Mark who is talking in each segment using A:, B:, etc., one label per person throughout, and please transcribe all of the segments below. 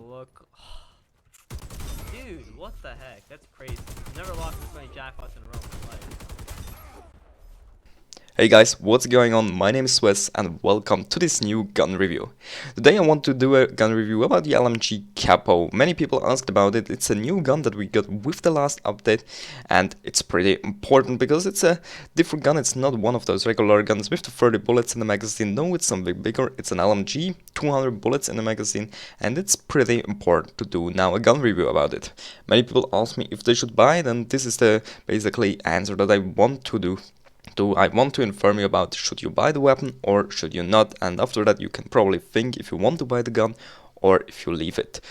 A: look. Dude, what the heck? That's crazy. I've never lost this many jackpots in a row in my life.
B: Hey guys, what's going on? My name is Swiss and welcome to this new gun review. Today I want to do a gun review about the LMG Capo. Many people asked about it. It's a new gun that we got with the last update and it's pretty important because it's a different gun. It's not one of those regular guns with the 30 bullets in the magazine. No, it's something bigger. It's an LMG, 200 bullets in the magazine, and it's pretty important to do now a gun review about it. Many people ask me if they should buy it, and this is the basically answer that I want to do. I want to inform you about should you buy the weapon or should you not, and after that you can probably think if you want to buy the gun or if you leave it.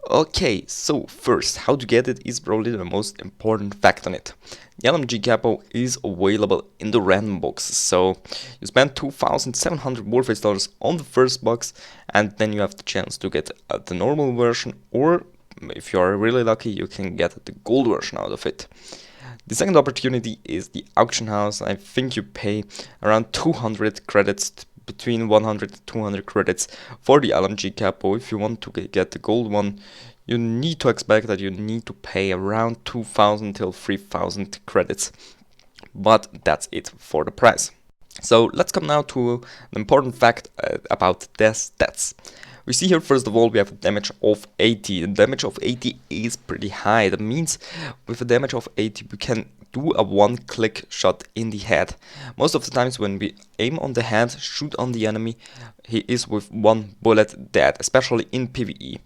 B: Okay, so first, how to get it is probably the most important fact on it. The LMG Capo is available in the random box, so you spend 2,700 Warface dollars on the first box and then you have the chance to get the normal version, or if you are really lucky you can get the gold version out of it. The second opportunity is the auction house. I think you pay around 200 credits, between 100 and 200 credits for the LMG Capo. If you want to get the gold one, you need to expect that you need to pay around 2,000 till 3,000 credits. But that's it for the price. So let's come now to an important fact about the stats. We see here first of all we have a damage of 80. The damage of 80 is pretty high. That means with a damage of 80 we can do a one-click shot in the head. Most of the times when we aim on the head, shoot on the enemy, he is with one bullet dead, especially in PvE.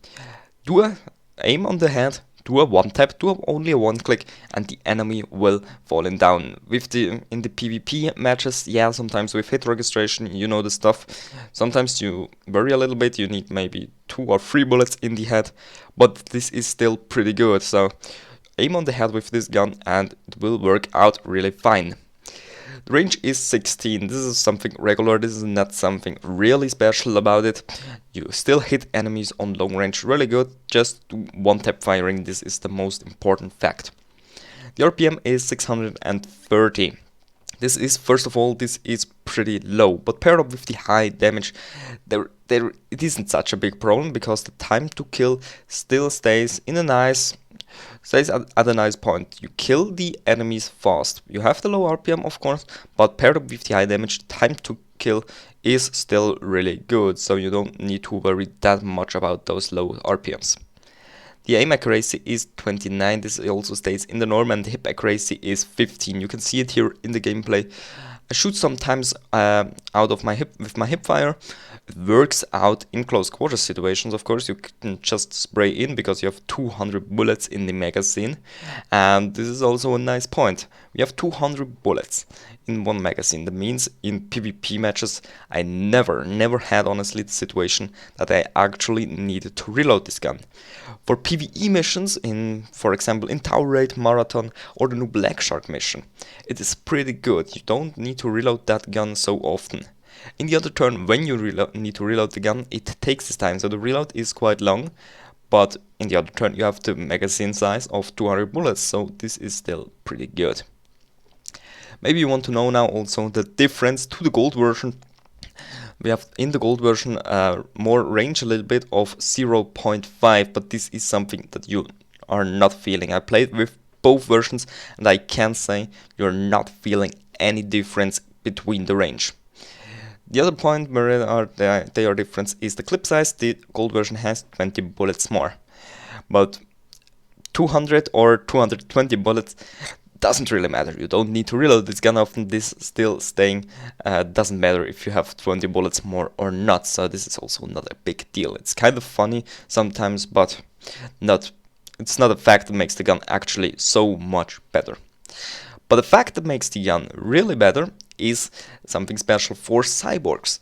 B: Do a aim on the head, do a one tap, do only a one click, and the enemy will falling down. In the PvP matches, yeah, sometimes with hit registration, you know the stuff. Sometimes you vary a little bit, you need maybe 2 or 3 bullets in the head, but this is still pretty good. So aim on the head with this gun and it will work out really fine. The range is 16. This is something regular, this is not something really special about it. You still hit enemies on long range really good, just do one tap firing, this is the most important fact. The RPM is 630. This is, first of all, this is pretty low, but paired up with the high damage, it isn't such a big problem because the time to kill still stays at a nice point. You kill the enemies fast. You have the low RPM of course, but paired up with the high damage, time to kill is still really good, so you don't need to worry that much about those low RPMs. The aim accuracy is 29, this also stays in the norm, and the hip accuracy is 15. You can see it here in the gameplay. I shoot sometimes out of my hip with my hip fire. It works out in close quarters situations. Of course, you can just spray in because you have 200 bullets in the magazine, and this is also a nice point. We have 200 bullets in one magazine. That means in PvP matches, I never had honestly the situation that I actually needed to reload this gun. For PvE missions, for example in Tower Raid, Marathon, or the new Black Shark mission, it is pretty good. You don't need to reload that gun so often. In the other turn, when you need to reload the gun, it takes its time, so the reload is quite long, but in the other turn you have the magazine size of 200 bullets, so this is still pretty good. Maybe you want to know now also the difference to the gold version. We have in the gold version more range, a little bit of 0.5, but this is something that you are not feeling. I played with both versions and I can say you're not feeling any difference between the range. The other point where they are different is the clip size. The gold version has 20 bullets more, but 200 or 220 bullets doesn't really matter. You don't need to reload this gun often. This still staying doesn't matter if you have 20 bullets more or not, so this is also not a big deal. It's kind of funny sometimes, but it's not a fact that makes the gun actually so much better. But the fact that makes the gun really better is something special for cyborgs.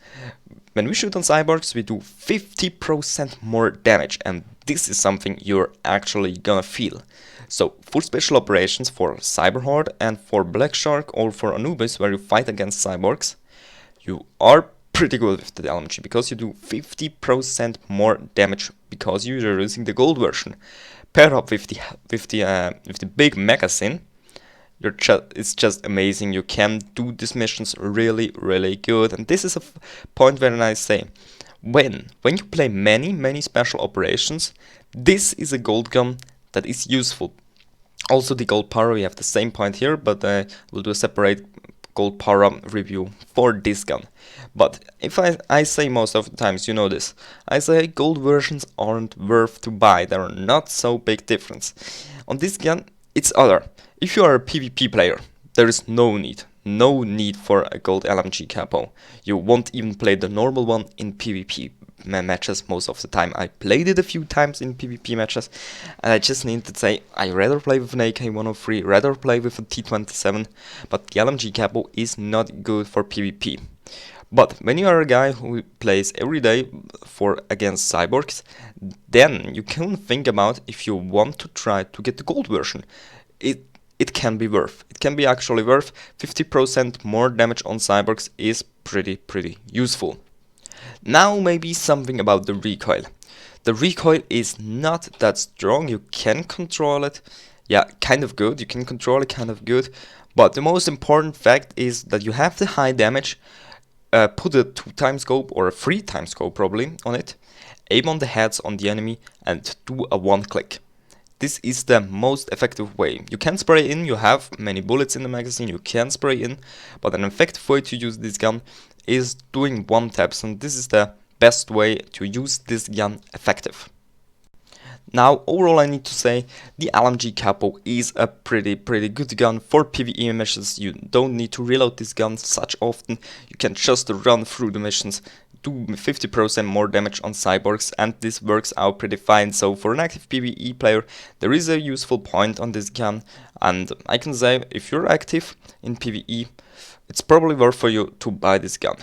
B: When we shoot on cyborgs, we do 50% more damage, and this is something you're actually gonna feel. So for special operations for Cyber Horde and for Black Shark or for Anubis, where you fight against cyborgs, you are pretty good with the LMG because you do 50% more damage because you're using the gold version. Paired up with the big magazine, it's just amazing. You can do these missions really good, and this is a point where I say When you play many special operations, this is a gold gun that is useful. Also the gold power, we have the same point here, but we'll do a separate gold power review for this gun. But if I say most of the times, you know this, I say gold versions aren't worth to buy, there are not so big difference. On this gun, it's other. If you are a PvP player, there is no need for a gold LMG Capo. You won't even play the normal one in PvP matches most of the time. I played it a few times in PvP matches, and I just need to say I rather play with an AK-103, rather play with a T27, but the LMG Capo is not good for PvP. But when you are a guy who plays every day against cyborgs, then you can think about if you want to try to get the gold version. It can be worth. It can be actually worth. 50% more damage on cyborgs is pretty useful. Now maybe something about the recoil. The recoil is not that strong, you can control it. Yeah, kind of good, you can control it kind of good. But the most important fact is that you have the high damage, put a 2x scope or a 3x scope probably on it, aim on the heads on the enemy and do a one click. This is the most effective way. You can spray in, you have many bullets in the magazine, you can spray in, but an effective way to use this gun is doing one taps, and this is the best way to use this gun effective. Now overall I need to say the LMG Capo is a pretty good gun for PvE missions. You don't need to reload this gun such often, you can just run through the missions, do 50% more damage on cyborgs, and this works out pretty fine. So for an active PvE player there is a useful point on this gun, and I can say if you're active in PvE, it's probably worth for you to buy this gun.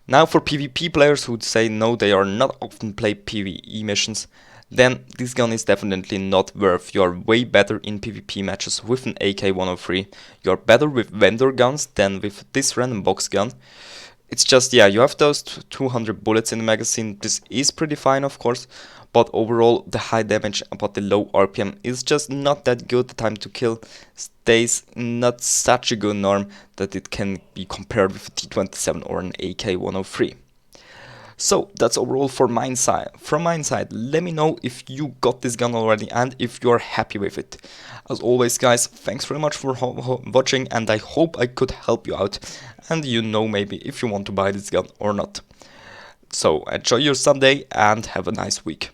B: Now for PvP players who say no, they are not often play PvE missions, then this gun is definitely not worth. You are way better in PvP matches with an AK-103. You are better with vendor guns than with this random box gun. It's just, yeah, you have those 200 bullets in the magazine. This is pretty fine, of course, but overall the high damage but the low RPM is just not that good. The time to kill stays not such a good norm that it can be compared with a T27 or an AK-103. So that's overall for my side. From my side, let me know if you got this gun already and if you are happy with it. As always guys, thanks very much for watching, and I hope I could help you out and you know maybe if you want to buy this gun or not. So enjoy your Sunday and have a nice week.